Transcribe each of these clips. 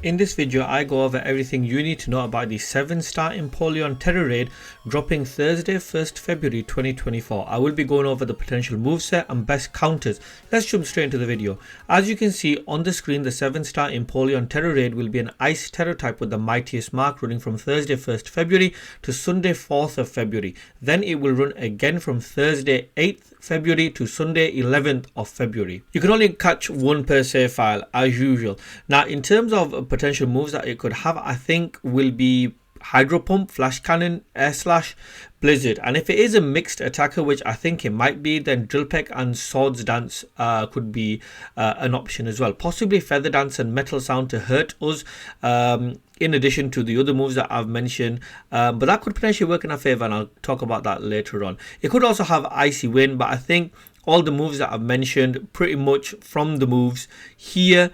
In this video, I go over everything you need to know about the 7-star Empoleon Tera raid dropping Thursday 1st February 2024. I will be going over the potential moveset and best counters. Let's jump straight into the video. As you can see on the screen, the 7-star Empoleon Tera raid will be an Ice Tera type with the Mightiest Mark running from Thursday 1st February to Sunday 4th of February. Then it will run again from Thursday 8th February to Sunday 11th of February. You can only catch one per save file as usual. Now in terms of potential moves that it could have, I think will be Hydro Pump, Flash Cannon, Air Slash, Blizzard, and if it is a mixed attacker, which I think it might be, then Drill Peck and Swords Dance could be an option as well. Possibly Feather Dance and Metal Sound to hurt us, in addition to the other moves that I've mentioned, but that could potentially work in our favor, and I'll talk about that later on. It could also have Icy Wind, but I think all the moves that I've mentioned, pretty much from the moves here,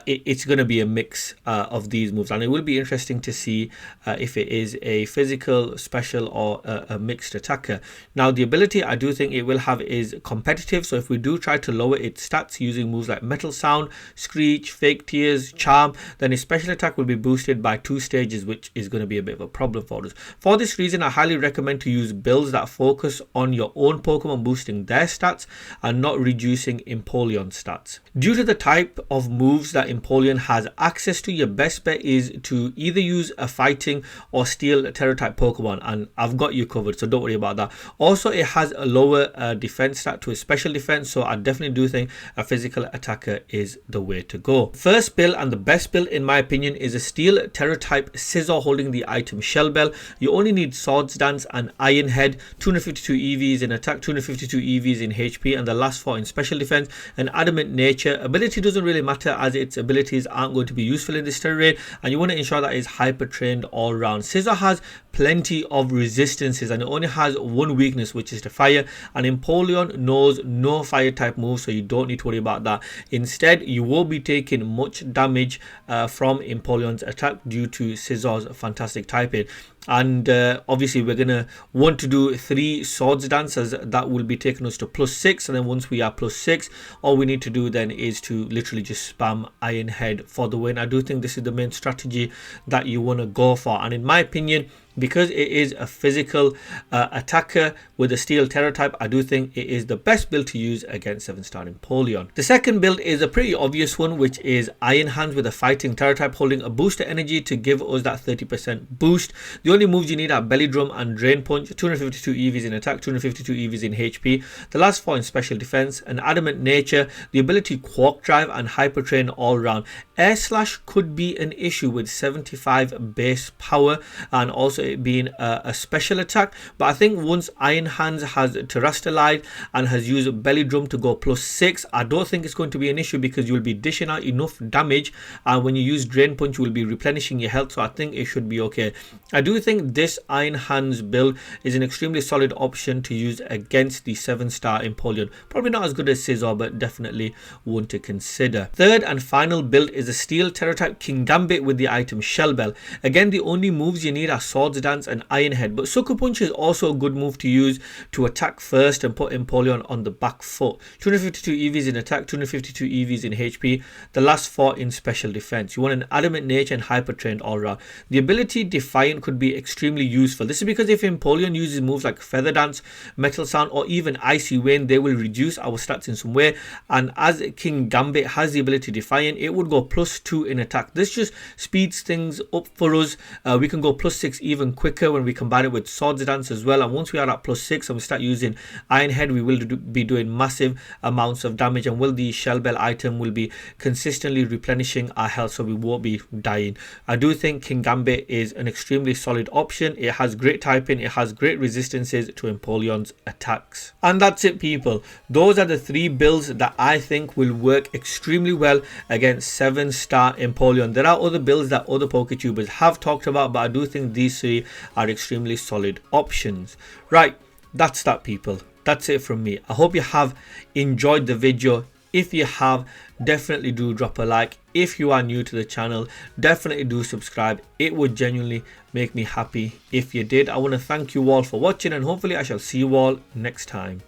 it's going to be a mix of these moves, and it will be interesting to see if it is a physical, special, or a mixed attacker. Now the ability I do think it will have is competitive, so if we do try to lower its stats using moves like Metal Sound, Screech, Fake Tears, Charm, then its special attack will be boosted by 2 stages, which is going to be a bit of a problem for us. For this reason, I highly recommend to use builds that focus on your own Pokemon boosting their stats and not reducing Empoleon stats. Due to the type of moves that Empoleon has access to, your best bet is to either use a fighting or steel Tera type Pokemon, and I've got you covered, so don't worry about that. Also, it has a lower defense stat to a special defense, so I definitely do think a physical attacker is the way to go. First build and the best build in my opinion is a steel Tera type Scizor holding the item Shell Bell. You only need Swords Dance and Iron Head, 252 EVs in attack, 252 EVs in HP, and the last 4 in special defense. And Adamant Nature ability doesn't really matter, as its abilities aren't going to be useful in this Tera raid, and you want to ensure that it's hyper trained all round. Scizor has plenty of resistances and it only has one weakness, which is the fire, and Empoleon knows no fire type moves, so you don't need to worry about that. Instead, you will be taking much damage from Empoleon's attack due to Scizor's fantastic typing. And obviously we're gonna want to do 3 Swords Dances. That will be taking us to +6, and then once we are +6, all we need to do then is to literally just spam Iron Head for the win. I do think this is the main strategy that you want to go for, and in my opinion, because it is a physical attacker with a steel Tera type, I do think it is the best build to use against 7-star Empoleon. The second build is a pretty obvious one, which is Iron Hands with a fighting Tera type holding a booster energy to give us that 30% boost. The only moves you need are Belly Drum and Drain Punch, 252 EVs in attack, 252 EVs in HP, the last 4 in special defense, and Adamant Nature, the ability Quark Drive, and Hyper Train all round. Air Slash could be an issue with 75 base power and also it being a special attack, but I think once Iron Hands has terrestrialized and has used Belly Drum to go +6, I don't think it's going to be an issue, because you'll be dishing out enough damage, and when you use Drain Punch you will be replenishing your health, so I think it should be okay. I do think this Iron Hands build is an extremely solid option to use against the 7-star Empoleon. Probably not as good as Scizor, but definitely one to consider. Third and final build is a steel Tera type Kingambit with the item Shell Bell. Again, the only moves you need are Swords Dance and Iron Head, but Sucker Punch is also a good move to use to attack first and put Empoleon on the back foot. 252 EVs in attack, 252 EVs in HP, the last 4 in special defense. You want an Adamant Nature and Hyper Trained all round. The ability Defiant could be extremely useful. This is because if Empoleon uses moves like Feather Dance, Metal Sound, or even Icy Wind, they will reduce our stats in some way, and as Kingambit has the ability Defiant, it would go +2 in attack. This just speeds things up for us. We can go +6 even quicker when we combine it with Swords Dance as well, and once we are at +6 and we start using Iron Head, we will be doing massive amounts of damage, and the Shell Bell item will be consistently replenishing our health, so we won't be dying. I do think Kingambit is an extremely solid option. It has great typing, it has great resistances to Empoleon's attacks. And that's it, people. Those are the 3 builds that I think will work extremely well against 7-star Empoleon. There are other builds that other PokeTubers have talked about, but I do think these 3 are extremely solid options. Right, that's that, people. That's it from me. I hope you have enjoyed the video. If you have, definitely do drop a like. If you are new to the channel, definitely do subscribe. It would genuinely make me happy if you did. I want to thank you all for watching, and hopefully I shall see you all next time.